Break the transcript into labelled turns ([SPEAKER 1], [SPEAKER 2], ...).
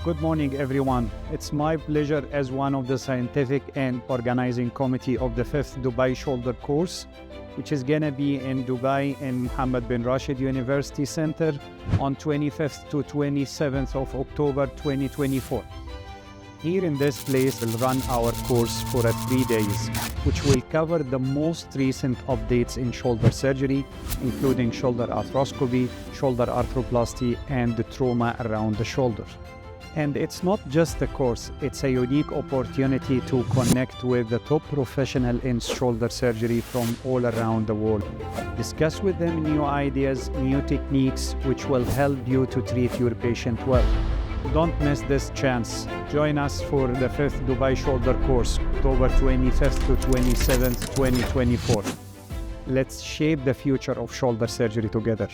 [SPEAKER 1] Good morning, everyone. It's my pleasure as one of the scientific and organizing committee of the 5th Dubai Shoulder course, which is going to be in Dubai in Mohammed bin Rashid University Center on 25th to 27th of October 2024. Here in this place, we'll run our course for 3 days, which will cover the most recent updates in shoulder surgery, including shoulder arthroscopy, shoulder arthroplasty, and the trauma around the shoulder. And it's not just a course, it's a unique opportunity to connect with the top professional in shoulder surgery from all around the world. Discuss with them new ideas, new techniques, which will help you to treat your patient well. Don't miss this chance. Join us for the 5th Dubai Shoulder course, October 25th to 27th, 2024. Let's shape the future of shoulder surgery together.